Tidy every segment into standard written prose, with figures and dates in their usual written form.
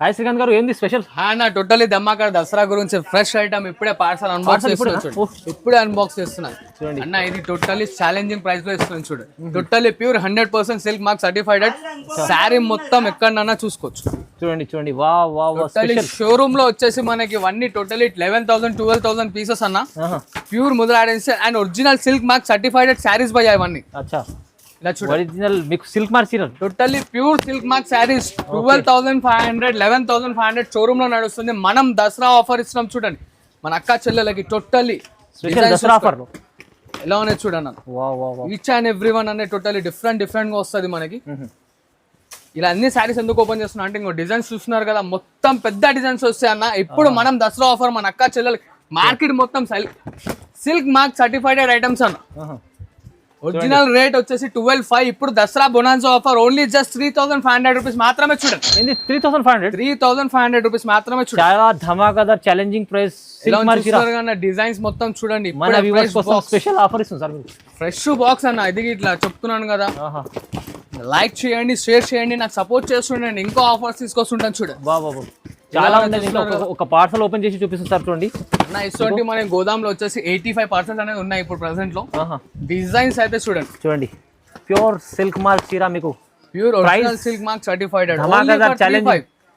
Hi Srikanth గారు, ఏంది special? నా టోటలీ దమ్మాకర్ దసరా గురించి ఫ్రెష్ ఐటమ్ ఇప్పుడే పార్సల్ అన్బాక్స్ చేస్తున్నాను. ఇప్పుడే అన్బాక్స్ చేస్తున్నాను అన్న. ఇది టోటలీ ఛాలెంజింగ్ ప్రైస్ లో ఇస్తున్నాను చూడు. Totally pure 100% silk mark certified sari మొత్తం ఎక్కడన్నా చూసుకోవచ్చు. చూడండి చూడండి, వా వా టోటలీ షోరూమ్ లో వచ్చేసి మనకి ఇవన్నీ టోటలీ 11,000 12,000 పీసెస్ అన్న. ప్యూర్ ముద్రాడెన్స్ and original silk mark certified saris భయ ఇవన్నీ. అచ్చా, ఒరిజినల్ మీకు సిల్క్ మార్క్ చీరలు totally pure silk mark saris 12,500 11,500 showroom లో నడుస్తుంది. మనం దసరా ఆఫర్ ఇస్తున్నాం చూడండి మన అక్క చెల్లెలకి. టోటల్లీ దసరా ఆఫర్ ఎలా ఉన్నాయి చూడండి. ఈచ్ అండ్ ఎవ్రీ వన్ అనే టోటల్లీ డిఫరెంట్ గా వస్తుంది మనకి. ఇలా అన్ని శారీస్ ఎందుకు ఓపెన్ చేస్తున్నా అంటే ఇంకో డిజైన్స్ చూస్తున్నారు కదా, మొత్తం పెద్ద డిజైన్స్ వస్తాయి అన్న. ఇప్పుడు మనం దసరా ఆఫర్ మన అక్క చెల్లెలకి మార్కెట్ మొత్తం సిల్క్ మార్క్ సర్టిఫైడ్ ఐటమ్స్ అన్న. ఒరిజినల్ రేట్ వచ్చేసి 12,500. ఇప్పుడు Dasara bonanza offer only just 3,500 rupees మాత్రమే చూడండి. 3,500 రూపీస్ మాత్రమే చూడండి. చాలా ధమాకాదార్ ఛాలెంజింగ్ ప్రైస్. డిజైన్స్ మొత్తం చూడండి. మన వ్యూవర్స్ కోసం స్పెషల్ ఆఫర్ ఇస్తుంది సార్. ఫ్రెష్ బాక్స్ అన్న ఇది. ఇట్లా చెప్తున్నాను కదా, లైక్ చేయండి, షేర్ చేయండి, నాకు సపోర్ట్ చేస్తుండండి. ఇంకో ఆఫర్స్ తీసుకొస్తుంటాను చూడండి. బాబు చాలా ఉన్నాయి. ఒక పార్సల్ ఓపెన్ చేసి చూపిస్తుంది సార్ చూడండి. ఇటువంటి మన గోదాంలో వచ్చేసి 85 పార్సల్స్ అనేది ఉన్నాయి ఇప్పుడు ప్రెసెంట్ లో. డిజైన్స్ అయితే చూడండి, ప్యూర్ సిల్క్ మార్క్ చీర మీకు, pure original silk mark certified.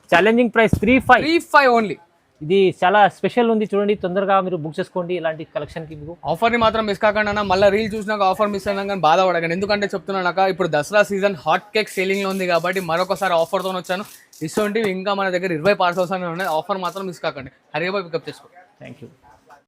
Challenging price 3,500 only. ఇది చాలా స్పెషల్ ఉంది చూడండి. తొందరగా మీరు బుక్ చేసుకోండి ఇలాంటి కలెక్షన్ కి. మీకు ఆఫర్ ని మాత్రం మిస్ కాకండి అన్న. మళ్ళీ రీల్ చూసినాక ఆఫర్ మిస్ అయినా కానీ బాధపడకండి. ఎందుకంటే చెప్తున్నాను ఇప్పుడు Dasara season hot cake selling లో ఉంది కాబట్టి మరొకసారి ఆఫర్ తో వచ్చాను. ఇటువంటివి ఇంకా మన దగ్గర 20 పార్సల్స్ అనేవి ఉన్నాయి. ఆఫర్ మాత్రం మిస్ కాకండి. హరిగా పికప్ చేసుకోండి. Thank you.